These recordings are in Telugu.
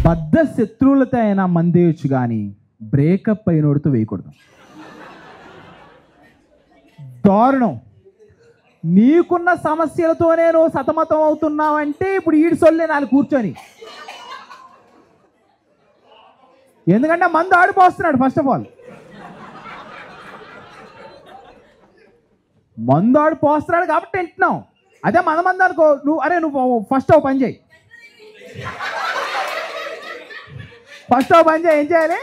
బద్ధ శత్రువులతో అయినా మందేయచ్చు కానీ బ్రేకప్ అయినోడితో వేయకూడదు. దారుణం. నీకున్న సమస్యలతోనే నువ్వు సతమతం అవుతున్నావంటే ఇప్పుడు ఈడు సొల్లే నాలుగు కూర్చొని. ఎందుకంటే మందు ఆడిపోస్తున్నాడు. ఫస్ట్ ఆఫ్ ఆల్ మందు ఆడిపోస్తున్నాడు కాబట్టి వింటున్నావు. అదే మంది అనుకో, నువ్వు ఫస్ట్ పని చేయి. ఫస్ట్ పని చేయి. ఏం చేయాలి?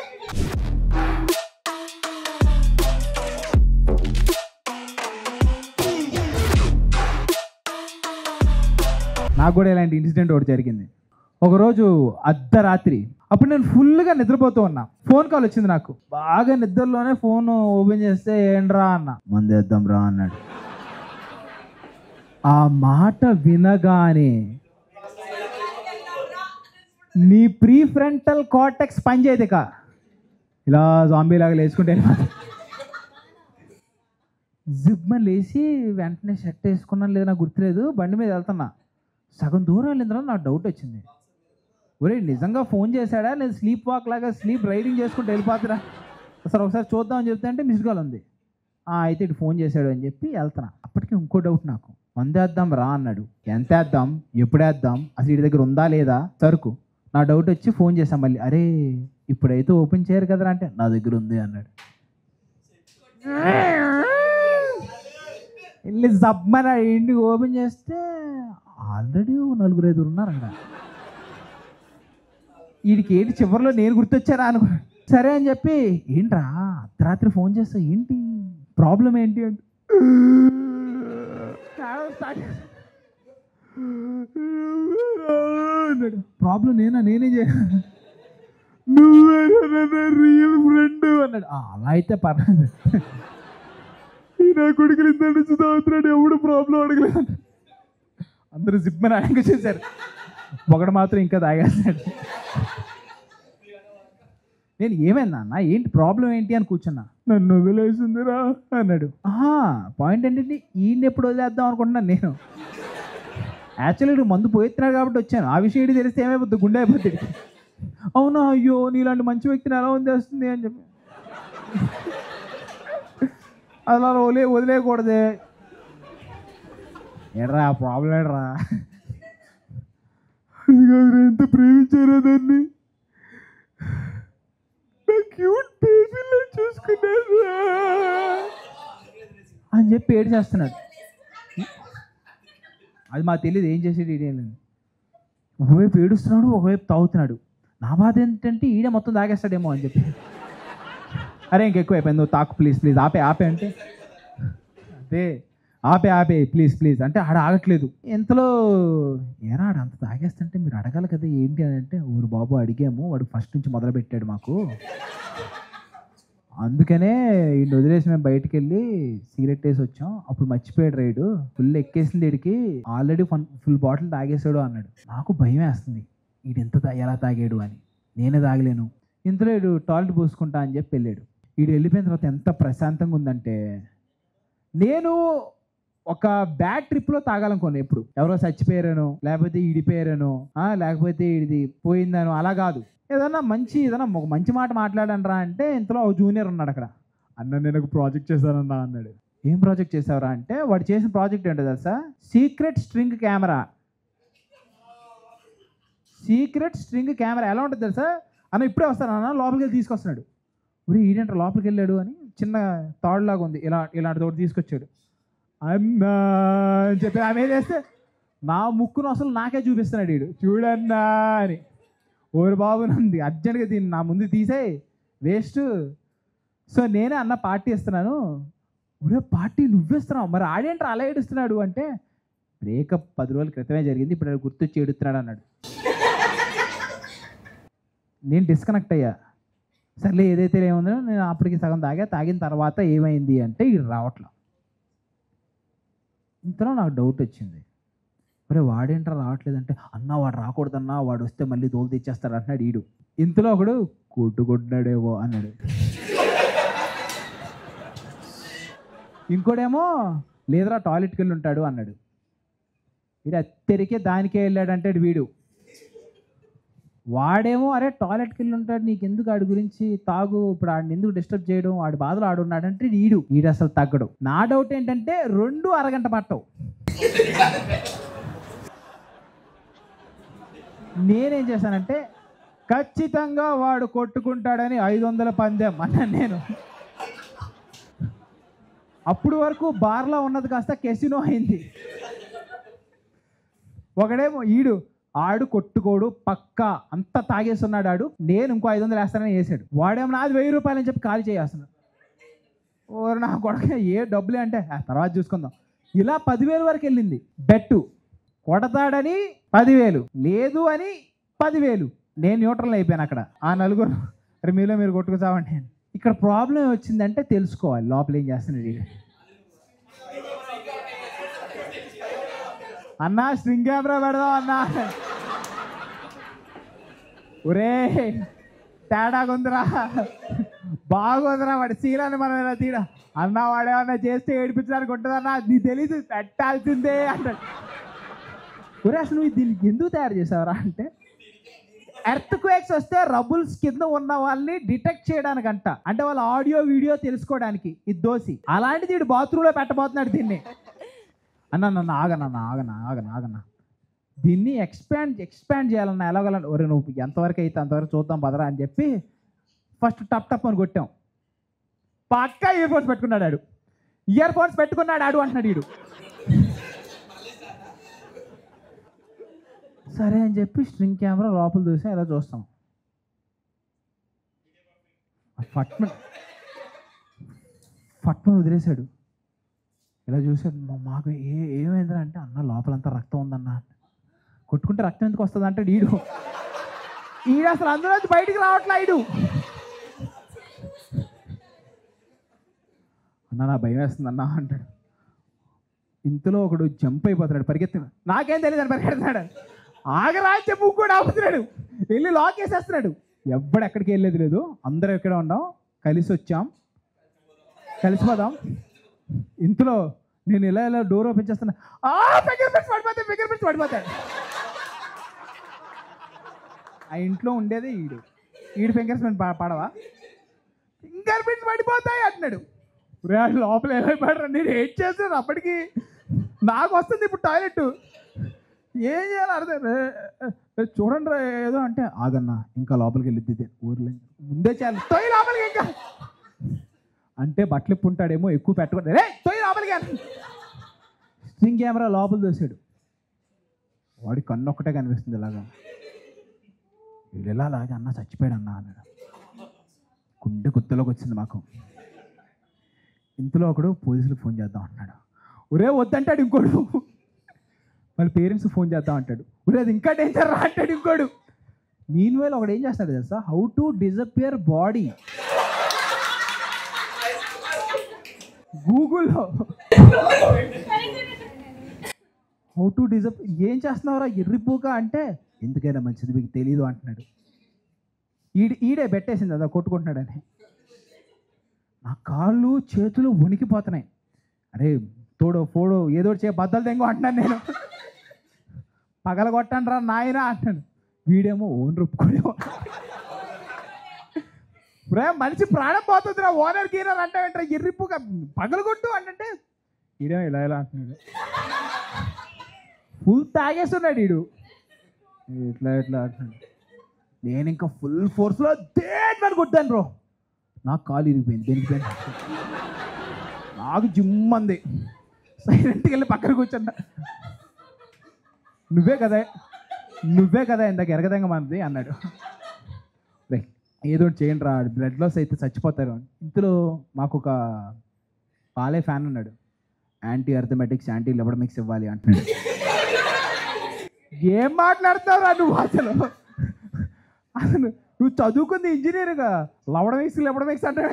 నాకు కూడా ఇలాంటి ఇన్సిడెంట్ ఒకటి జరిగింది. ఒకరోజు అర్ధరాత్రి, అప్పుడు నేను ఫుల్గా నిద్రపోతూ ఉన్నా. ఫోన్ కాల్ వచ్చింది నాకు. బాగా నిద్రలోనే ఫోన్ ఓపెన్ చేస్తే ఏంట్రా అన్న. మందేద్దాం రా అన్నాడు. ఆ మాట వినగానే నీ ప్రీ ఫ్రంటల్ కార్టెక్స్ పనిచేయదు. ఇక ఇలా జాంబీలాగా లేచుకుంటే జిబ్మని లేచి వెంటనే షర్ట్ వేసుకున్నాను లేదా నాకు గుర్తులేదు. బండి మీద వెళ్తున్నా. సగం దూరం వెళ్ళిన తర్వాత నాకు డౌట్ వచ్చింది. ఒరే నిజంగా ఫోన్ చేశాడా లేదా స్లీప్ వాక్ లాగా స్లీప్ రైడింగ్ చేసుకుంటూ వెళ్ళిపోతురా, అసలు ఒకసారి చూద్దామని చెప్తే అంటే మిస్ కాల్ ఉంది. అయితే ఇటు ఫోన్ చేశాడు అని చెప్పి వెళ్తున్నా. అప్పటికి ఇంకో డౌట్ నాకు. మందేద్దాం రా అన్నాడు. ఎంత వేద్దాం, ఎప్పుడు వేద్దాం, అసలు వీడి దగ్గర ఉందా లేదా సరుకు. నా డౌట్ వచ్చి ఫోన్ చేశాం మళ్ళీ. అరే ఇప్పుడైతే ఓపెన్ చేయరు కదరా అంటే నా దగ్గర ఉంది అన్నాడు. వెళ్ళి జబ్బన ఇంటికి ఓపెన్ చేస్తే ఆల్రెడీ 4-5 ఉన్నారు అక్కడ. వీడికి ఏంటి చివరిలో నేను గుర్తొచ్చారా అనుకో. సరే అని చెప్పి ఏంట్రా అర్ధరాత్రి ఫోన్ చేస్తా, ఏంటి ప్రాబ్లం ఏంటి అంటే ప్రాబ్లం నేనే నువ్వే రియల్ ఫ్రెండ్ అన్నాడు. అలా అయితే పర్లేదు. నా కొడుకులు ఇద్దరు నుంచి తాగుతున్నాడు, ఎవడు ప్రాబ్లం అడగలేదు. అందరూ జిప్మని అడగ చేశారు. ఒకడు మాత్రం ఇంకా తాగేస్తాడు. నేను ఏమైందా అన్న, ఏంటి ప్రాబ్లం ఏంటి అని కూర్చున్నా. నన్ను వదిలేసిందిరా అన్నాడు. పాయింట్ ఏంటంటే ఈయన ఎప్పుడు వదిలేద్దాం అనుకుంటున్నాను నేను. యాక్చువల్లీ మందు పోయిస్తున్నాడు కాబట్టి వచ్చాను. ఆ విషయం ఏంటి తెలిస్తే ఏమైపోతుంది, గుండె అయిపోతుంది. అవునా, అయ్యో నీలాంటి మంచి వ్యక్తిని ఎలా వదిలేస్తుంది అని చెప్పి అలా వదిలేయకూడదే. ఏడ్రా ప్రాబ్లం ఏడ్రా, ఎంత ప్రేమించారా దాన్ని, క్యూట్ బేబీలో చూసుకున్నారు అని చెప్పి ఏడు చేస్తున్నాడు. అది మాకు తెలియదు ఏం చేసేది ఈడేం. ఒకవైపు ఏడుస్తున్నాడు, ఒకవైపు తాగుతున్నాడు. నా బాధ ఏంటంటే ఈడే మొత్తం తాగేస్తాడేమో అని చెప్పి. అరే ఇంకెక్కువ అయిపోయింది, నువ్వు తాకు ప్లీజ్ ఆపే అంటే అదే ఆపే ప్లీజ్ అంటే ఆడ ఆగట్లేదు. ఇంతలో ఏరా ఆడ అంత తాగేస్తుంటే మీరు అడగాలి కదా ఏంటి అని అంటే, ఊరు బాబు అడిగాము, వాడు ఫస్ట్ నుంచి మొదలు పెట్టాడు మాకు, అందుకనే ఈ వదిలేసి మేము బయటికి వెళ్ళి సిగరెట్ వేసి వచ్చాం, అప్పుడు మర్చిపోయాడు రైడు, ఫుల్ ఎక్కేసింది వీడికి, ఆల్రెడీ ఫుల్ బాటిల్ తాగేసాడు అన్నాడు. నాకు భయం వేస్తుంది వీడు ఎలా తాగాడు అని. నేనే తాగలేను. ఇంతలో వీడు టాయిలెట్ పోసుకుంటా అని చెప్పి వెళ్ళాడు. వీడు వెళ్ళిపోయిన తర్వాత ఎంత ప్రశాంతంగా ఉందంటే, నేను ఒక బ్యాడ్ ట్రిప్లో తాగాలనుకోను ఎప్పుడు, ఎవరో చచ్చిపోయారనో లేకపోతే ఈడిపోయారనో లేకపోతే ఇది పోయిందనో అలా కాదు. ఏదన్నా ఒక మంచి మాట మాట్లాడనరా అంటే, ఇంతలో ఒక జూనియర్ ఉన్నాడు అక్కడ. అన్న నేను ఒక ప్రాజెక్ట్ చేశానన్నా అన్నాడు. ఏం ప్రాజెక్ట్ చేసావురా అంటే, వాడు చేసిన ప్రాజెక్ట్ ఏంటో తెలుసా, సీక్రెట్ స్ట్రింగ్ కెమెరా ఎలా ఉంటుంది తెలుసా అన్న, ఇప్పుడే వస్తాను అన్న, లోపలికి వెళ్ళి తీసుకొస్తున్నాడు. ఊరి ఈడేంటారు లోపలికి వెళ్ళాడు అని, చిన్న తాడులాగా ఉంది ఇలాంటి తోటి తీసుకొచ్చాడు. అన్నా అని చెప్పి ఆమె ఏం చేస్తే నా ముక్కును అసలు నాకే చూపిస్తున్నాడు వీడు, చూడన్నా అని. ఓరి బాబు నంది అర్జెంట్గా దీన్ని నా ముందు తీసేయి, వేస్ట్. సో నేనే అన్న పార్టీ ఇస్తున్నాను. ఊరే పార్టీ నువ్వేస్తున్నావు, మరి ఆడేంటారు అలా ఏడుస్తున్నాడు అంటే, బ్రేకప్ 10 రోజుల క్రితమే జరిగింది, ఇప్పుడు అది గుర్తొచ్చి ఏడుస్తున్నాడు అన్నాడు. నేను డిస్కనెక్ట్ అయ్యా. సర్లే ఏదైతే ఏముందో, నేను అప్పటికి సగం తాగిన తర్వాత ఏమైంది అంటే ఇది రావట్లా. ఇంతలో నాకు డౌట్ వచ్చింది, మరి వాడేంటారా రావట్లేదంటే, అన్న వాడు రాకూడదన్నా, వాడు వస్తే మళ్ళీ తోలు తెచ్చేస్తాడు అంటున్నాడు ఈడు. ఇంతలో ఒకడు కొట్టుకుంటున్నాడేమో అన్నాడు. ఇంకోడేమో లేదరా టాయిలెట్కి వెళ్ళి ఉంటాడు అన్నాడు. వీడు అత్తరికే దానికే వెళ్ళాడంటాడు వీడు. వాడేమో అరే టాయిలెట్కి వెళ్ళి ఉంటాడు, నీకు ఎందుకు ఆడి గురించి, తాగు, ఇప్పుడు ఆడిని ఎందుకు డిస్టర్బ్ చేయడం, ఆడి బాధలు ఆడున్నాడంటే ఈడు అసలు తగ్గడు. నా డౌట్ ఏంటంటే 2 అరగంట పట్టవు. నేనేం చేశానంటే ఖచ్చితంగా వాడు కొట్టుకుంటాడని 500 పందెం అన్నాను నేను. అప్పుడు వరకు బార్లో ఉన్నది కాస్త కెసినో అయింది. ఒకడేమో ఆడు కొట్టుకోడు పక్కా, అంత తాగేస్తున్నాడు ఆడు, నేను ఇంకో 500 వేస్తానని వేసాడు. వాడేమో నాది 1000 రూపాయలు అని చెప్పి ఖాళీ చేస్తున్నాడు. ఓరు నా కొడక, ఏ డబ్బులే అంటే తర్వాత చూసుకుందాం. ఇలా 10,000 వరకు వెళ్ళింది బెట్టు. కొడతాడని 10,000, లేదు అని 10,000. నేను న్యూట్రల్ అయిపోయాను అక్కడ. ఆ నలుగురు అరే మీలో మీరు కొట్టుకుతామండి. ఇక్కడ ప్రాబ్లం వచ్చిందంటే తెలుసుకోవాలి లోపల ఏం చేస్తున్నాడు. అన్నా స్ట్రింగ్ కెమెరా పెడదాం అన్నా. ఒరే తేడాగుందిరా, బాగుందిరా, వాడి సీలని మనం ఇలా తీరా అన్నా, వాడేమన్నా చేస్తే ఏడిపించడానికి ఉంటుందన్నా, నీకు తెలీదు పెట్టాల్సిందే అంటాడు. ఒరే అసలు నువ్వు దీనికి ఎందుకు తయారు చేసావురా అంటే, ఎర్త్ క్వేక్స్ వస్తే రబుల్స్ కింద ఉన్న వాళ్ళని డిటెక్ట్ చేయడానికంట, అంటే వాళ్ళ ఆడియో వీడియో తెలుసుకోవడానికి. ఇది దోసి అలాంటిది వీడు బాత్రూంలో పెట్టబోతున్నాడు దీన్ని. అన్నా నన్ను ఆగనా దీన్ని ఎక్స్పాండ్ చేయాలన్నా ఎలాగోలా. ఒరే నువ్వు ఎంతవరకు అయితే అంతవరకు చూద్దాం బదరా అని చెప్పి ఫస్ట్ టప్ అని కొట్టాం. పక్కా ఇయర్ ఫోన్స్ పెట్టుకున్నాడు ఆడు అంటున్నాడు వీడు. సరే అని చెప్పి స్ట్రింగ్ కెమెరా లోపల చూసి ఇలా చూస్తాం. ఫట్మన్ వదిలేశాడు. ఇలా చూసాడు. మాకు ఏమైందిరా అంటే, అన్న లోపలంతా రక్తం ఉందన్న. కొట్టుకుంటే రక్తం ఎందుకు వస్తుంది అంటే ఈడు అసలు అందులో బయటికి రావట్లే. అన్న నా భయం వేస్తుంది అన్న అంటాడు. ఇంతలో ఒకడు జంప్ అయిపోతున్నాడు, పరిగెత్తున్నాడు. నాకేం తెలియదు అని పరిగెడుతున్నాడు. ఆగరా అని చెప్పి కూడా ఆపుతున్నాడు, వెళ్ళి లాక్ వేసేస్తున్నాడు. ఎక్కడికి వెళ్ళేది లేదు, అందరం ఎక్కడ ఉన్నాం, కలిసిపోదాం. ఇంతలో నేను ఇలా డోర్ ఓపెన్ చేస్తున్నా, ఫింగర్ ప్రింట్స్ పడిపోతాడు. ఆ ఇంట్లో ఉండేది ఈడు ఫింగర్ ప్రింట్ పడవా, ఫింగర్ ప్రింట్స్ పడిపోతాయి అంటున్నాడు. లోపల ఏమైపోయాడు, నేను ఏడ్ చేస్తాను. అప్పటికి నాకు వస్తుంది ఇప్పుడు టాయిలెట్, ఏం చేయాలి అర్థం. చూడండి ఏదో అంటే, ఆగన్నా ఇంకా లోపలికి వెళ్ళిద్ది ఊర్లో ముందే చేయాలి, తొయ్యి లోపలికి ఇంకా అంటే బట్టలు ఇప్పుంటాడేమో ఎక్కువ పెట్టకూడదు, తొయ్యి లోపలికి. స్ట్రింగ్ కెమెరా లోపల చూసాడు. వాడి కన్ను ఒక్కటే కనిపిస్తుంది ఇలాగా. వీడు ఎలా అలాగే అన్న చచ్చిపోయాడు అన్న అన్నాడు. గుండె గుత్తలోకి వచ్చింది మాకు. ఇంతలో ఒకడు పోలీసులకు ఫోన్ చేద్దాం అంటున్నాడు. ఒరే వద్దంటాడు ఇంకోడు. వాళ్ళ పేరెంట్స్ ఫోన్ చేద్దాం అంటాడు. ఒరే అది ఇంకా డేంజర్ రా అంటాడు ఇంకోడు. మీన్వైల్ ఒకడు ఏం చేస్తాడు తెలుసా, హౌ టు డిజపియర్ బాడీ. గూగుల్లో హౌ టు ఏం చేస్తున్నావురా ఎర్రిపోక అంటే, ఎందుకైనా మంచిది మీకు తెలీదు అంటున్నాడు. ఈడే పెట్టేసింది అదా కొట్టుకుంటున్నాడని. నా కాళ్ళు చేతులు వణికిపోతున్నాయి. అరే తోడో ఫోడో ఏదో బద్దలు తెంగో అంటున్నాను నేను. పగలగొట్టండి రా నాయనా అంటాను. వీడేమో ఓన్ రొప్పుకోడేమో. మనిషి ప్రాణం పోతుందిరా, ఓనర్ గీనర్ అంటే వెంటనే ఎర్రిప్పుగా పగలగొట్టు అంటే వీడేమో ఇలా అంటున్నాడు. ఫుల్ తాగేస్తున్నాడు వీడు. ఇట్లా అంటున్నాడు. నేను ఇంకా ఫుల్ ఫోర్స్లో దేని కొట్టాను బ్రో. నాకు కాలు ఇరిగిపోయింది. దేనికి నాకు జిమ్ అంది. సైలెంట్కి వెళ్ళి పక్కన కూర్చున్నా. నువ్వే కదా ఇందాక ఎరగదంగా మనది అన్నాడు. ఏదో చేయండి రా, బ్లడ్ లాస్ అయితే చచ్చిపోతారు. ఇంతలో మాకు ఒక పాలే ఫ్యాన్ ఉన్నాడు. యాంటీ అర్థమెటిక్స్ యాంటీ లెబడమిక్స్ ఇవ్వాలి అంటున్నాడు. ఏం మాట్లాడుతావురా నువ్వు అసలు నువ్వు చదువుకుంది ఇంజనీర్గా, లెబడమిక్స్ అంటే.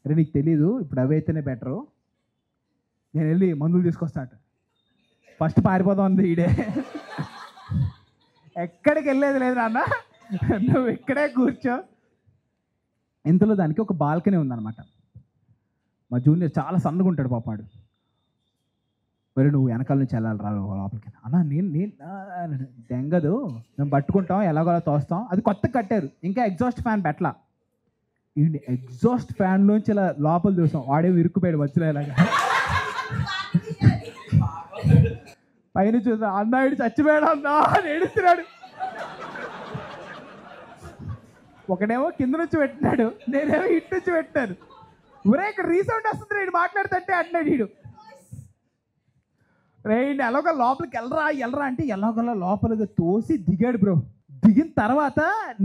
అరే నీకు తెలీదు, ఇప్పుడు అవి అయితేనే బెటరు, నేను వెళ్ళి మందులు తీసుకొస్తాను. ఫస్ట్ పారిపోదాం అంది ఈడే. ఎక్కడికి వెళ్ళేది లేదు నాన్న, నువ్వు ఇక్కడే కూర్చో. ఇంతలో దానికి ఒక బాల్కనీ ఉందన్నమాట. మా జూనియర్ చాలా సన్నగా ఉంటాడు పాపాడు. మరి నువ్వు వెనకాల నుంచి వెళ్ళాలి రా లోపలికి. అన్నా నేను దెంగదు, మేము పట్టుకుంటాం ఎలాగోలా తోస్తాం. అది కొత్తగా కట్టారు, ఇంకా ఎగ్జాస్ట్ ఫ్యాన్ పెట్టలా. ఈ ఎగ్జాస్ట్ ఫ్యాన్లోంచి ఇలా లోపల చూసాం, వాడే ఇరుక్కుపోయాడు మధ్యలో ఇలాగా. పైన చూసా, అన్నాడు చచ్చిపోయాడు అన్నా అని ఏడుస్తున్నాడు. ఒకడేమో కింద నుంచి పెట్టినాడు, నేనేమో ఇటు నుంచి పెట్టాను. ఒరే ఇక్కడ రీసౌండ్ వస్తుంది నేను మాట్లాడుతుంటే అంటున్నాడు వీడు. రైడ్ ఎలాగో లోపలికి వెళ్ళరా అంటే ఎలాగోలా లోపలికి తోసి దిగాడు బ్రో. దిగిన తర్వాత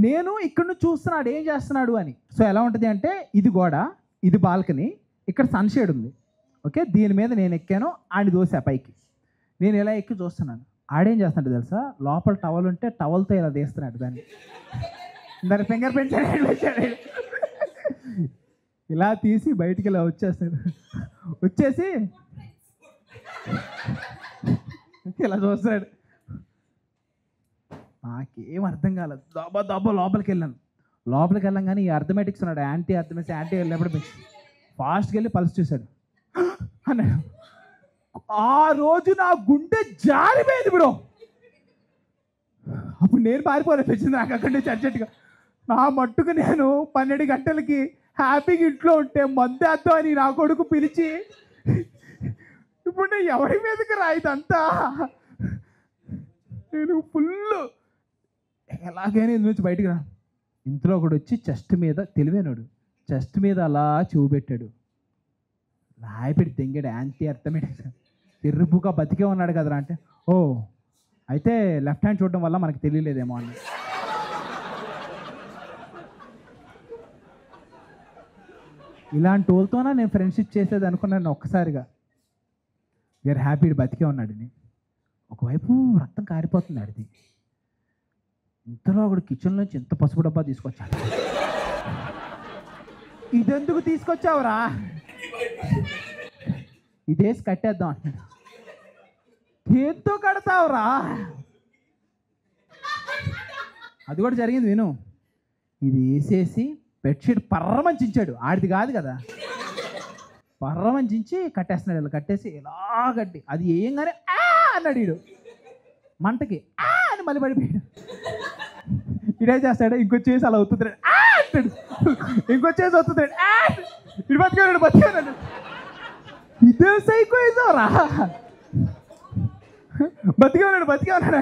నేను ఇక్కడ నుంచి చూస్తున్నాడు ఏం చేస్తున్నాడు అని. సో ఎలా ఉంటుంది అంటే, ఇది గోడ, ఇది బాల్కనీ, ఇక్కడ సన్షేడ్ ఉంది. ఓకే, దీని మీద నేను ఎక్కాను, ఆడి దోసా పైకి. నేను ఇలా ఎక్కి చూస్తున్నాను. ఆడేం చేస్తున్నాడు తెలుసా, లోపల టవల్ ఉంటే టవల్తో ఇలా తీస్తున్నాడు దాని ఫింగర్ ప్రింట్స్ వచ్చాడు. ఇలా తీసి బయటికి ఇలా వచ్చేసి ఇలా చూస్తాడు. నాకేం అర్థం కాలేదు. దబ్బా లోపలికి వెళ్ళంగానే ఈ అర్థమెటిక్స్ ఉన్నాడు, యాంటీ వెళ్ళినప్పుడు ఫాస్ట్కి వెళ్ళి పల్స్ చూశాడు అన్నాడు. ఆ రోజు నా గుండె జారిపోయింది బ్రో. అప్పుడు నేను పారిపోలేపించింది నాకు అక్కడి నుంచి అర్జెంట్గా. నా మట్టుకు నేను 12 గంటలకి హ్యాపీగా ఇంట్లో ఉంటే మందేద్దాం అని నా కొడుకు పిలిచి, ఇప్పుడు నేను ఎవరి మీదకి రాయిదంతా. నేను ఫుల్ ఎలాగైనా ఇందు నుంచి బయటికి రా. ఇంట్లో ఒకడు వచ్చి చెస్ట్ మీద, తెలివైనడు, చెస్ట్ మీద అలా చూపెట్టాడు. రాయపెట్టి తెంగాడు, యాంటీ అర్థమెటిక్స్. తిరుపుగా బతికే ఉన్నాడు కదరా అంటే, ఓ అయితే లెఫ్ట్ హ్యాండ్ చూడడం వల్ల మనకు తెలియలేదేమో అని. ఇలాంటి వాళ్ళతోనా నేను ఫ్రెండ్షిప్ చేసేది అనుకున్నాను ఒక్కసారిగా. వీఆర్ హ్యాపీ బతికే ఉన్నాడని. ఒకవైపు రక్తం కారిపోతుంది ఆడిది. ఇంతలో ఒకడు కిచెన్ నుంచి ఎంత పసుపు డబ్బా తీసుకొచ్చాడు. ఇదెందుకు తీసుకొచ్చావురా, ఇదేసి కట్టేద్దాం అంటున్నాడు. చేత్తో కడతావురా. అది కూడా జరిగింది విను. ఇది వేసేసి బెడ్షీట్ పర్రమంచించాడు, ఆడిది కాదు కదా, పర్రమంచించి కట్టేస్తున్నాడు. ఇలా కట్టేసి ఇలా కట్టి అది ఏంగానే అన్నాడు వీడు మంటకి అని మళ్ళీ పడిపోయాడు. ఇడే చేస్తాడు, ఇంకొచ్చేసి అలా అవుతుంది అంటాడు, ఇంకొచ్చేసి అవుతుంది ఇటు బతికాడు. ఇదే సైకో వేసావురా, బతికే ఉన్నాడు.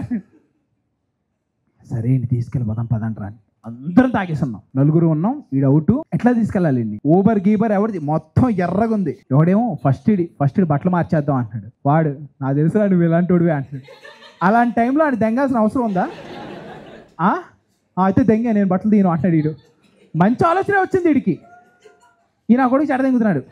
సరే ఇంటి తీసుకెళ్ళిపోతాం పదంట్రా. అందరం తాగేస్తున్నాం, 4 ఉన్నాం, ఈడు అవుట్. ఎట్లా తీసుకెళ్ళాలి ఇండి? ఊబర్ గీబర్ ఎవరిది, మొత్తం ఎర్రగా ఉంది. ఎవడేమో ఫస్ట్ బట్టలు మార్చేద్దాం అంటున్నాడు. వాడు నాకు తెలుసు నువ్వు ఇలాంటి వాడివే అంటున్నాడు. అలాంటి టైంలో ఆడు దెంగాల్సిన అవసరం ఉందా? అయితే దెంగే, నేను బట్టలు తీయను అంటున్నాడు వీడు. మంచి ఆలోచన వచ్చింది వీడికి. ఈయన కొడుకు చెడ దెంగుతున్నాడు.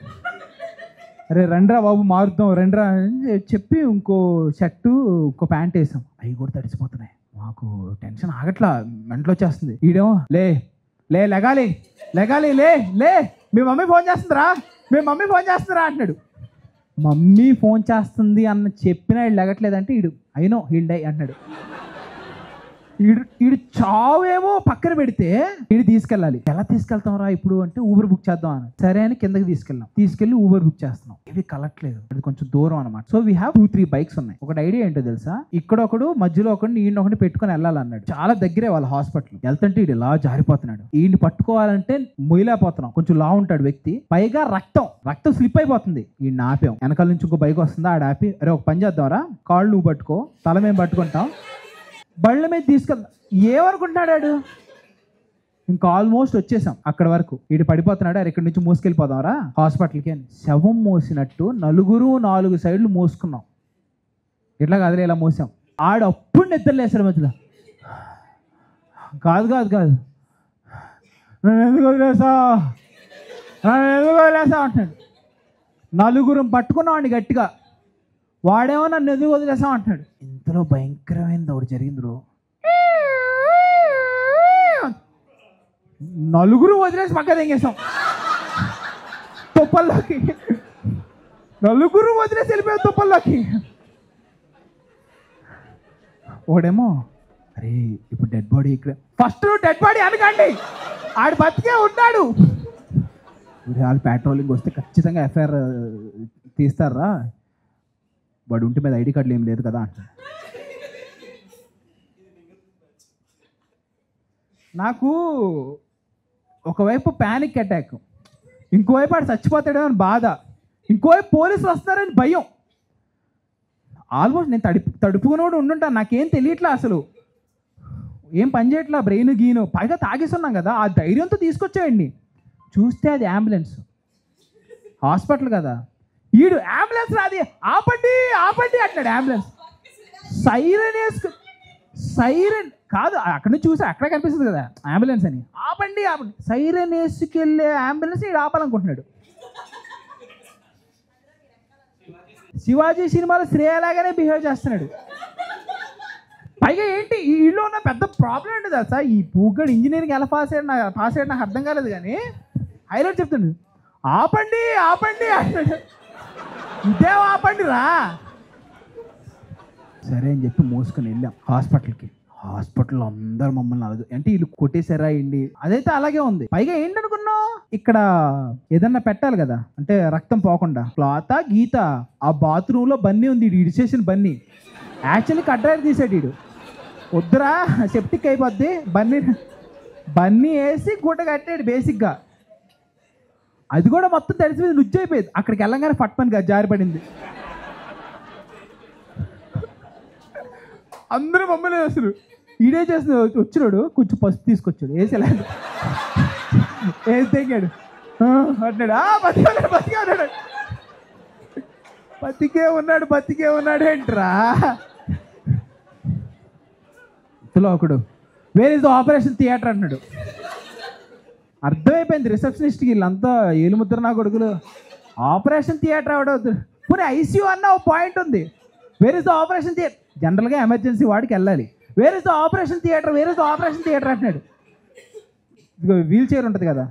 అరే రండ్రా బాబు మారుద్దాం రండ్రా అని చెప్పి ఇంకో షర్టు ఇంకో ప్యాంట్ వేసాం. అవి కూడా తడిసిపోతున్నాయి. మాకు టెన్షన్ ఆగట్లా, మెంటలు వచ్చేస్తుంది. ఈడేమో లెగాలి లే మీ మమ్మీ ఫోన్ చేస్తుందిరా అంటున్నాడు. మమ్మీ ఫోన్ చేస్తుంది అన్న చెప్పినా వీడు లెగట్లేదంటే ఈడు అయినో హీల్ డై అంటున్నాడు. ఈడు చావేమో పక్కన పెడితే ఈడు తీసుకెళ్ళాలి. ఎలా తీసుకెళ్తాం రా ఇప్పుడు అంటే ఊబర్ బుక్ చేద్దాం అని. సరే అని కిందకి తీసుకెళ్ళి ఊబర్ బుక్ చేస్తున్నాం. ఇవి కలట్లేదు, అది కొంచెం దూరం అనమాట. సో వీ హ్యావ్ 2-3 బైక్స్ ఉన్నాయి. ఒకటి ఐడియా ఏంటో తెలుసా, ఇక్కడ ఒకడు మధ్యలో ఒకటి ఈయన ఒకటి పెట్టుకుని వెళ్ళాలన్నాడు. చాలా దగ్గరే వాళ్ళ హాస్పిటల్. వెళ్తుంటే ఈడు ఇలా జారిపోతున్నాడు. ఈయన్ని పట్టుకోవాలంటే మొయ్యలేకపోతున్నాం, కొంచెం లా ఉంటాడు వ్యక్తి, పైగా రక్తం స్లిప్ అయిపోతుంది. ఈయన ఆపాం. వెనకాల నుంచి ఇంకో బైక్ వస్తుందా, ఆడ ఆపి అరే ఒక పని చేద్దాంరా, కాళ్ళు నువ్వు పట్టుకో, తల మేము పట్టుకుంటాం, బళ్ళ మీద తీసుకెళ్తాం. ఏమనుకుంటున్నాడు? ఇంకా ఆల్మోస్ట్ వచ్చేసాం అక్కడ వరకు. వీడు పడిపోతున్నాడు, అరే ఇక్కడి నుంచి మూసుకెళ్ళిపోదాంరా హాస్పిటల్కి అని. శవం మోసినట్టు 4 సైడ్లు మోసుకున్నాం. ఇట్లా కదిలే ఇలా మోసాం. ఆడు అప్పుడు నిద్రలేసాడు మధ్యలో. కాదు నన్ను ఎందుకు వదిలేసా అంటున్నాడు. 4 పట్టుకున్నామండి గట్టిగా. వాడేమో నన్ను ఎందుకు వదిలేసాం అంటున్నాడు. ఇంతలో భయంకరమైనది ఒకటి జరిగింది బ్రో. 4 వదిలేసి పక్క తెంగేసాం తుప్పల్లోకి. 4 వదిలేసి వెళ్ళిపోయాం తుప్పల్లోకి. ఒకడేమో అరే ఇప్పుడు డెడ్ బాడీ ఇక్కడ, ఫస్ట్ డెడ్ బాడీ అనకండి, ఆడు బతికే ఉన్నాడు. వాళ్ళు పెట్రోలింగ్ వస్తే ఖచ్చితంగా ఎఫ్ఐఆర్ తీస్తారా. వాడు ఉంటే మీద ఐడి కార్డులు ఏం లేదు కదా అంటాడు. నాకు ఒకవైపు ప్యానిక్ అటాక్, ఇంకోవైపు ఆడు చచ్చిపోతాడో అని బాధ, ఇంకోవైపు పోలీసులు వస్తారని భయం. ఆల్మోస్ట్ నేను తడుపుకుని కూడా ఉండుంటాను, నాకేం తెలియట్లా, అసలు ఏం పని చేయట్లా బ్రెయిన్ గీను. పైగా తాగేస్తున్నాం కదా, ఆ ధైర్యంతో తీసుకొచ్చేయండి. చూస్తే అది అంబులెన్స్, హాస్పిటల్ కదా. ఈడు అంబులెన్స్ రాది, ఆపండి ఆపండి అంటున్నాడు. అంబులెన్స్ సైరన్ సైరన్ కాదు, అక్కడ నుంచి చూసి అక్కడే కనిపిస్తుంది కదా అంబులెన్స్ అని. ఆపండి ఆపండి, సైరన్ వేసుకెళ్ళే అంబులెన్స్ ఈడు ఆపాలనుకుంటున్నాడు. శివాజీ సినిమాలో శ్రేయలాగానే బిహేవ్ చేస్తున్నాడు. పైగా ఏంటి ఈ ఇల్లు ఉన్న పెద్ద ప్రాబ్లం ఏంటి తెలుసా, ఈ పూగడు ఇంజనీరింగ్ ఎలా పాస్ అయ్యాడు నాకు అర్థం కాలేదు. కానీ హైలైట్ చెప్తుండు, ఆపండి ఆపండి అంటాడు. ఇదేం ఆపండి రా. సరే అని చెప్పి మోసుకొని వెళ్ళాం హాస్పిటల్కి. హాస్పిటల్ అందరూ మమ్మల్ని అలదు అంటే వీళ్ళు కొట్టేశారా ఏంటి, అదైతే అలాగే ఉంది. పైగా ఏంటనుకున్నావు, ఇక్కడ ఏదన్నా పెట్టాలి కదా అంటే రక్తం పోకుండా, క్లాత గీత. ఆ బాత్రూంలో బన్నీ ఉంది, ఇడు ఇడిచేసిన బన్నీ. యాక్చువల్లీ కడ్రాయిలు తీసాడు వీడు, వద్దురా సెప్టిక్ అయిపోద్ది, బన్నీ వేసి గుడ్డ కట్టాడు బేసిక్గా. అది కూడా మొత్తం తడిసి నుజ్జు అయిపోయింది. అక్కడికి వెళ్ళంగానే పట్టుమని జారిపడింది. అందరూ మమ్మల్ని అసలు ఈడే చేసిన వచ్చినాడు, కొంచెం పసుపు తీసుకొచ్చాడు, వేసేలాడు వేసి తెగాడు అంటున్నాడు. బతికే ఉన్నాడు ఏంట్రా. ఇంతలో ఒకడు wear is the operation theatre అన్నాడు. అర్థమైపోయింది రిసెప్షనిస్ట్కి, వీళ్ళంతా ఏలుముద్ర నా కొడుకులు. ఆపరేషన్ థియేటర్ అవడవుతు, పోనీ ఐసీయూ అన్న ఒక పాయింట్ ఉంది. Wear is the operation theatre, జనరల్గా ఎమర్జెన్సీ వాడికి వెళ్ళాలి. Wear is the operation theatre అంటున్నాడు. ఇదిగో వీల్ చైర్ ఉంటుంది కదా,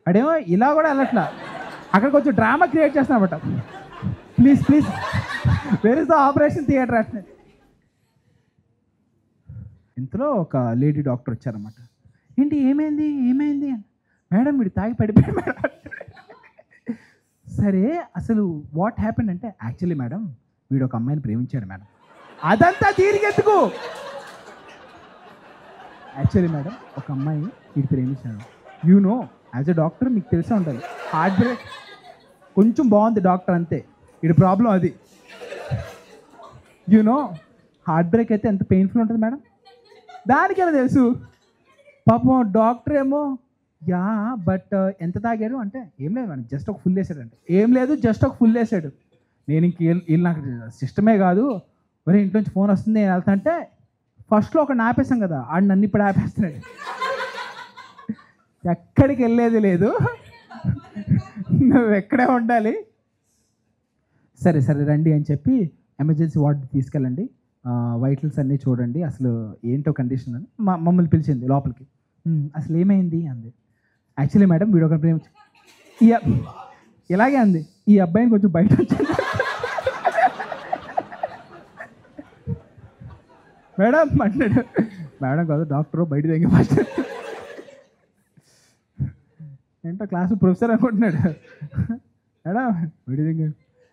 అడేమో ఇలా కూడా వెళ్ళట్లా, అక్కడ కొంచెం డ్రామా క్రియేట్ చేస్తున్నమాట. Please where is the operation theatre అంటున్నాడు. ఇంతలో ఒక లేడీ డాక్టర్ వచ్చారన్నమాట. ఏంటి ఏమైంది మేడం, వీడు తాగి పడిపోయాడు మేడం. సరే అసలు వాట్ హ్యాపెండ్ అంటే, యాక్చువల్లీ మేడం వీడు ఒక అమ్మాయిని ప్రేమించాడు మేడం. అదంతా తీరికెత్తుకు. యాక్చువల్లీ మేడం ఒక అమ్మాయి వీడు ప్రేమించాడు. నో యాజ్ ఎ డాక్టర్ మీకు తెలిసే ఉంటుంది, హార్ట్ బ్రేక్ కొంచెం బాగుంది డాక్టర్ అంతే, వీడి ప్రాబ్లం అది. నో హార్ట్ బ్రేక్ అయితే ఎంత పెయిన్ఫుల్ ఉంటుంది మేడం, దానికి ఎలా తెలుసు. పాపం డాక్టర్ ఏమో యా బట్ ఎంత తాగాడు అంటే, ఏం లేదు మేడం జస్ట్ ఒక ఫుల్ వేసాడు అంటే, ఏం లేదు జస్ట్ ఒక ఫుల్ వేసాడు. నేను ఇంక వీళ్ళు నాకు సిస్టమే కాదు, మరి ఇంట్లోంచి ఫోన్ వస్తుంది నేను వెళ్తా అంటే, ఫస్ట్లో ఒకటి ఆపేసాం కదా, ఆడు నన్ను ఇప్పుడు ఆపేస్తున్నాడు. ఎక్కడికి వెళ్ళేది లేదు, నువ్వు ఎక్కడే ఉండాలి. సరే రండి అని చెప్పి ఎమర్జెన్సీ వార్డు తీసుకెళ్ళండి, వైటల్స్ అన్నీ చూడండి, అసలు ఏంటో కండిషన్ అని మమ్మల్ని పిలిచింది లోపలికి. అసలు ఏమైంది అంది. యాక్చువల్లీ మేడం వీడియో ఒక ప్రేమించి ఇలాగే అంది, ఈ అబ్బాయిని కొంచెం బయట వచ్చాను మేడం అంటాడు. మేడం కాదు డాక్టర్, బయట దగ్గర ఫస్ట్ ఏంటో క్లాసు ప్రొఫెసర్ అనుకుంటున్నాడు. మేడం బయట దగ్గర.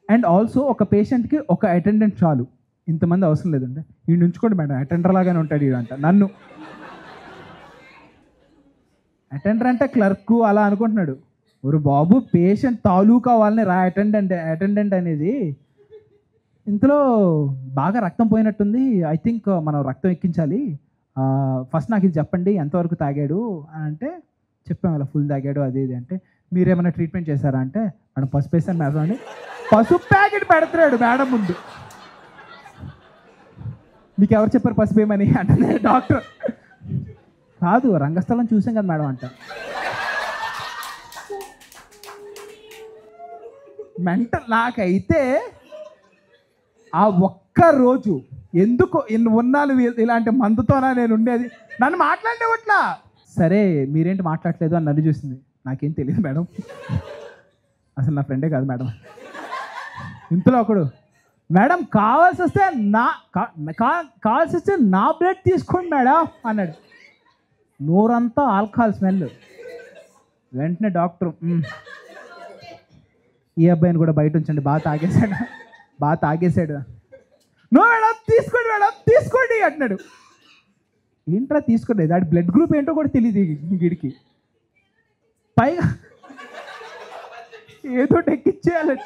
అండ్ ఆల్సో ఒక పేషెంట్కి ఒక అటెండెంట్ చాలు, ఇంతమంది అవసరం లేదంటే. వీడిని ఉంచుకోండి మేడం, అటెండర్ లాగానే ఉంటాడు వీడు అంట. నన్ను అటెండర్ అంటే క్లర్క్ అలా అనుకుంటున్నాడు. ஒரு బాబు పేషెంట్ తాలూకా వాళ్ళని రా అటెండెంట్ అనేది. ఇంతలో బాగా రక్తం పోయినట్టుంది, ఐ థింక్ మనం రక్తం ఎక్కించాలి, ఫస్ట్ నాకు ఇది చెప్పండి ఎంతవరకు తాగాడు అని అంటే, చెప్పాము అలా ఫుల్ తాగాడు అది ఇది అంటే, మీరేమైనా ట్రీట్మెంట్ చేశారా అంటే, మేడం పసుపు వేసాను మేడం అని పసుపు ప్యాకెట్ పెడుతున్నాడు మేడం ముందు. మీకు ఎవరు చెప్పారు పసుపు వేయమని అంటే, డాక్టర్ కాదు రంగస్థలం చూసాం కదా మేడం అంట. మెంటల్. నాకైతే ఆ ఒక్క రోజు ఎందుకు ఉన్నాను ఇలాంటి మందుతోనా నేను ఉండేది, నన్ను మాట్లాడేవట్లా. సరే మీరేంటి మాట్లాడలేదు అని నన్ను చూసింది. నాకేం తెలియదు మేడం, అసలు నా ఫ్రెండే కాదు మేడం. ఇంతలో ఒకడు, మేడం కావాల్సి వస్తే నా బ్లడ్ తీసుకోండి మేడం అన్నాడు. నోరంతా ఆల్కహాల్ స్మెల్. వెంటనే డాక్టర్, ఈ అబ్బాయిని కూడా బయట ఉంచండి, బాగా తాగేశాడు. నో మేడం తీసుకోండి మేడం తీసుకోండి అంటున్నాడు. ఏంట్రా తీసుకోండి, దాడి బ్లడ్ గ్రూప్ ఏంటో కూడా తెలియదు వీడికి. పైగా ఏదో ఎక్కిచ్చేయాలి.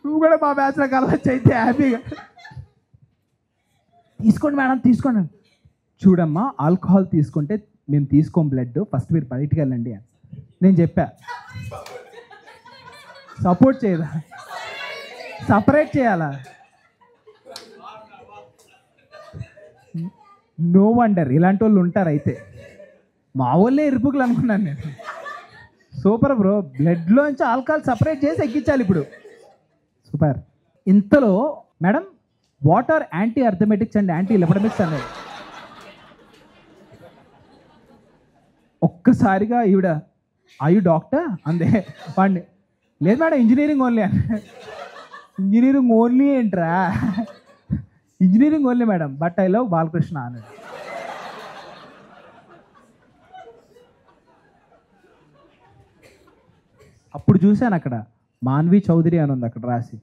నువ్వు కూడా మా బ్యాచ్లో కలవచ్చు అయితే హ్యాపీగా. తీసుకోండి మేడం తీసుకోండి. చూడమ్మా, ఆల్కహాల్ తీసుకుంటే మేము తీసుకోం బ్లడ్, ఫస్ట్ మీరు బయటికి వెళ్ళండి అని నేను చెప్పా. సపోర్ట్ చేయదా, సపరేట్ చేయాలా? నో వండర్ ఇలాంటి వాళ్ళు ఉంటారు. అయితే మా వాళ్ళే ఇరుపుకులు అనుకున్నాను నేను. సూపర్ బ్రో, బ్లడ్లోంచి ఆల్కహాల్ సపరేట్ చేసి ఎక్కించాలి ఇప్పుడు. సూపర్. ఇంతలో madam what are anti arrhythmics and anti lipidemics అనేది ఒక్కసారిగా ఈవిడ ఆయు డాక్టర్ అందే వాడిని. లేదు మేడం ఇంజనీరింగ్ ఓన్లీ అని. ఇంజనీరింగ్ ఓన్లీ ఏంట్రా? Engineering only madam, but I love Balakrishna అన్నాడు. అప్పుడు చూశాను అక్కడ మాన్వి చౌదరి అని ఉంది అక్కడ రాసి.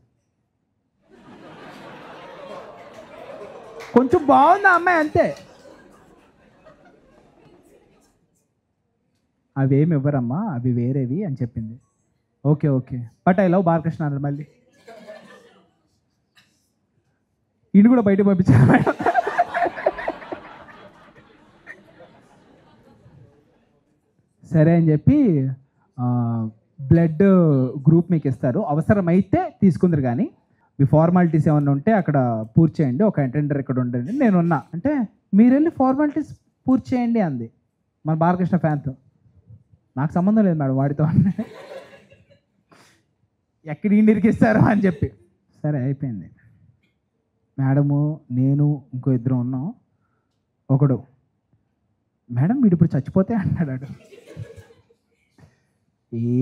కొంచెం బాగుంది ఆ అమ్మాయి అంతే. అవేమి ఇవ్వరమ్మా, అవి వేరేవి అని చెప్పింది. Okay okay but I love Balakrishna అన్నది. మళ్ళీ ఈయన కూడా బయటకు పంపించారు మేడం. సరే అని చెప్పి బ్లడ్ గ్రూప్ మీకు ఇస్తారు, అవసరమైతే తీసుకుందరు, కానీ మీ ఫార్మాలిటీస్ ఏమన్నా ఉంటే అక్కడ పూర్తి చేయండి, ఒక అటెండర్ ఇక్కడ ఉండండి. నేను ఉన్నా అంటే మీరు వెళ్ళి ఫార్మాలిటీస్ పూర్తి చేయండి అంది మన బాలకృష్ణ ఫ్యాన్తో. నాకు సంబంధం లేదు మేడం వాడితో, ఎక్కడ ఇండిరికిస్తారు అని చెప్పి. సరే అయిపోయింది. మేడము నేను ఇంకో ఇద్దరు ఉన్నాం. ఒకడు మేడం వీడు ఇప్పుడు చచ్చిపోతే అంటాడు.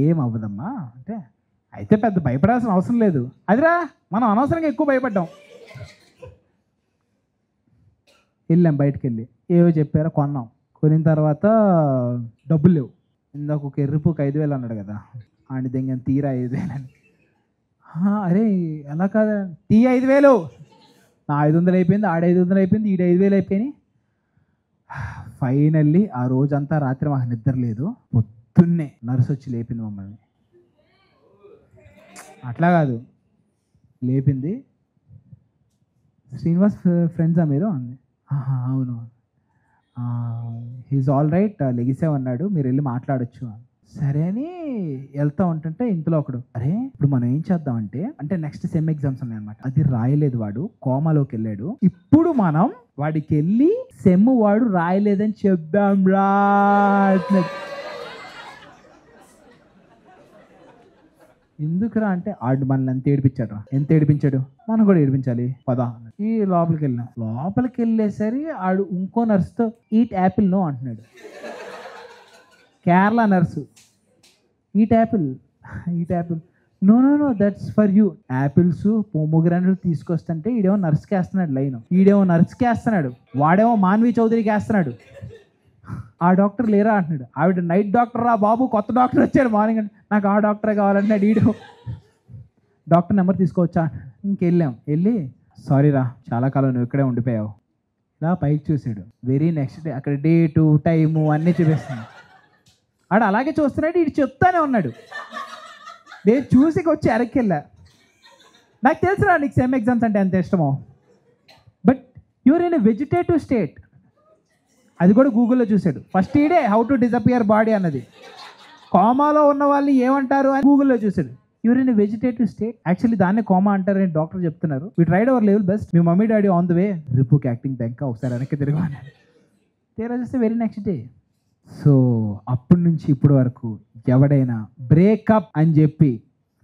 ఏం అవ్వదమ్మా అంటే అయితే పెద్ద భయపడాల్సిన అవసరం లేదు. అదిరా మనం అనవసరంగా ఎక్కువ భయపడ్డాం. వెళ్ళాం బయటకు వెళ్ళి ఏవో చెప్పారో కొన్నాం. కొనిన తర్వాత డబ్బులు లేవు. ఇందాక ఒక ఎర్రిపుకు 5,000 అన్నాడు కదా, ఆడి దగ్గర తీరా 5,000 అని. అరే ఎలా కాదా, తీ 5,000. నా 500 అయిపోయింది, ఆడ 500 అయిపోయింది, ఈడ 5,000 అయిపోయినాయి. ఫైనల్లీ ఆ రోజంతా రాత్రి మాకు నిద్ర లేదు. పొద్దున్నే నర్సు వచ్చి లేపింది మమ్మల్ని. అట్లా కాదు, లేపింది. శ్రీనివాస్ ఫ్రెండ్సా మీరు అంది. అవును, హీజ్ ఆల్ రైట్, లెగిసేమన్నాడు, మీరు వెళ్ళి మాట్లాడచ్చు. సరే అని వెళ్తా ఉంటుంటే ఇంతలో ఒకడు, అరే ఇప్పుడు మనం ఏం చేద్దామంటే, అంటే నెక్స్ట్ సెమ్ ఎగ్జామ్స్ ఉన్నాయన్నమాట, అది రాయలేదు వాడు, కోమాలోకి వెళ్ళాడు. ఇప్పుడు మనం వాడికి వెళ్ళి సెమ్ వాడు రాయలేదని చెప్దాం రా. ఎందుకురా అంటే ఆడు మనల్ని ఎంత ఏడిపించాడు, ఎంత ఏడిపించాడు, మనం కూడా ఏడిపించాలి పదా. ఈ లోపలికి వెళ్ళాం. లోపలికి వెళ్ళేసరి ఆడు ఇంకో నర్సుతో ఈట్ యాపిల్ నో అంటున్నాడు. Kerala nurse, eat apple, eat apple, no no no that's for you. Apples pomegranate తీసుకొస్తుంటే ఈడేమో నర్స్కి వేస్తున్నాడు లైన్, ఈడేమో నర్స్కి వేస్తున్నాడు, వాడేమో మాన్వి చౌదరికి వేస్తున్నాడు. ఆ డాక్టర్ లేరా అంటున్నాడు. ఆవిడ నైట్ డాక్టర్ రా బాబు, కొత్త డాక్టర్ వచ్చాడు మార్నింగ్ అంటే, నాకు ఆ డాక్టరే కావాలంటున్నాడు. ఈడు డాక్టర్ నెంబర్ తీసుకోవచ్చా? ఇంకెళ్ళాం. వెళ్ళి సారీ రా చాలా కాలం నువ్వు ఇక్కడే ఉండిపోయావు. ఇలా పైకి చూసాడు. వెరీ నెక్స్ట్ డే అక్కడ డేటు టైము అన్నీ చూపిస్తున్నాడు. ఆడు అలాగే చూస్తున్నాడు, ఇటు చెప్తానే ఉన్నాడు. నేను చూసి వచ్చి అరకెళ్ళా. నాకు తెలుసురా నీకు సెమ్ ఎగ్జామ్స్ అంటే ఎంత ఇష్టమో, but you're in a vegetative state. అది కూడా గూగుల్లో చూశాడు. ఫస్ట్ ఈడే హౌ టు డిసపియర్ బాడీ అన్నది, కోమాలో ఉన్న వాళ్ళని ఏమంటారు అని గూగుల్లో చూశాడు. You're in a vegetative state, actually దాన్నే కోమా అంటారు అని డాక్టర్ చెప్తున్నారు. We tried our level best, మీ mummy daddy on the way, రిపుక్ యాక్టింగ్ బ్యాంక్ ఒకసారి వెనక్కి తిరిగా తీరా చూస్తే వెరీ నెక్స్ట్ డే. సో అప్పటి నుంచి ఇప్పటి వరకు ఎవడైనా బ్రేకప్ అని చెప్పి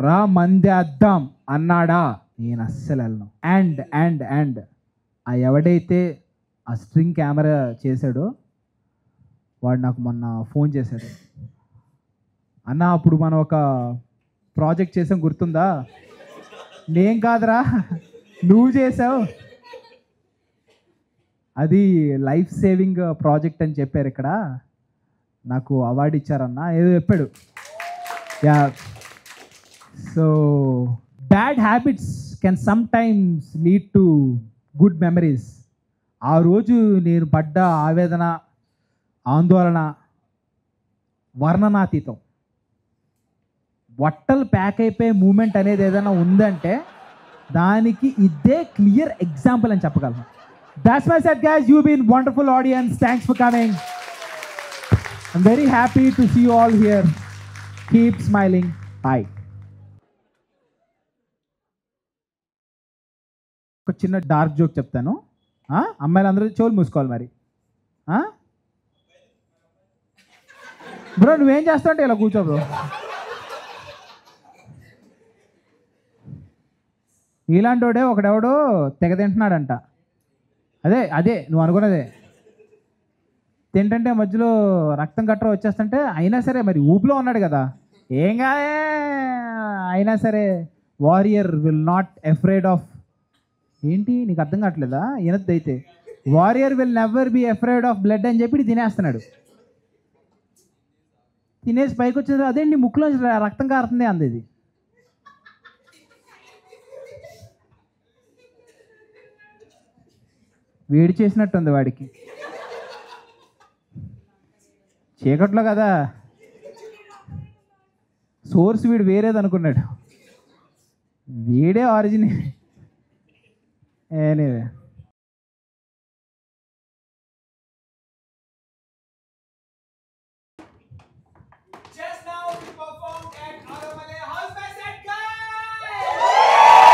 రా మంది అద్దాం అన్నాడా, నేను అస్సలు వెళ్ళను. అండ్ ఆ ఎవడైతే ఆ స్ట్రింగ్ కెమెరా చేశాడో వాడు నాకు మొన్న ఫోన్ చేశాడు. అన్న అప్పుడు మనం ఒక ప్రాజెక్ట్ చేసాం గుర్తుందా? నేను కాదురా నువ్వు చేసావు, అది లైఫ్ సేవింగ్ ప్రాజెక్ట్ అని చెప్పారు, ఇక్కడ నాకు అవార్డు ఇచ్చారన్న ఏదో చెప్పాడు. Yeah, so bad habits can some times lead to good memories. ఆ రోజు నేను పడ్డ ఆవేదన, ఆందోళన వర్ణనాతీతం. బట్టలు ప్యాక్ అయిపోయే మూమెంట్ అనేది ఏదైనా ఉందంటే దానికి ఇదే క్లియర్ ఎగ్జాంపుల్ అని చెప్పగలను. That's my set guys. You been wonderful audience. Thanks for coming. I'm very happy to see you all here. Keep smiling. Bye. ఒక చిన్న డార్క్ జోక్ చెప్తాను. అమ్మాయిలు అందరూ చెవులు మూసుకోవాలి మరి. బ్రో నువ్వేం చేస్తావు అంటే ఇలా కూర్చో బ్రో. ఇలాంటి వాడే ఒకడెవడో తెగ తింటున్నాడంట. అదే అదే నువ్వు అనుకున్నదే. తింటంటే మధ్యలో రక్తం గట్రా వచ్చేస్తుంటే అయినా సరే మరి ఊపిలో ఉన్నాడు కదా, ఏం కాదే అయినా సరే warrior will not afraid of. ఏంటి నీకు అర్థం కావట్లేదా? వినద్దు అయితే. Warrior will never be afraid of blood అని చెప్పి తినేస్తున్నాడు. తినేసి పైకి వచ్చేది అదేంటి ముక్కులో రక్తం కారుతుంది అంది. ఇది వేడి చేసినట్టుంది వాడికి. చీకట్లో కదా, సోర్స్ వీడు వేరేది అనుకున్నాడు, వీడే ఆరిజిన్. ఎనీవే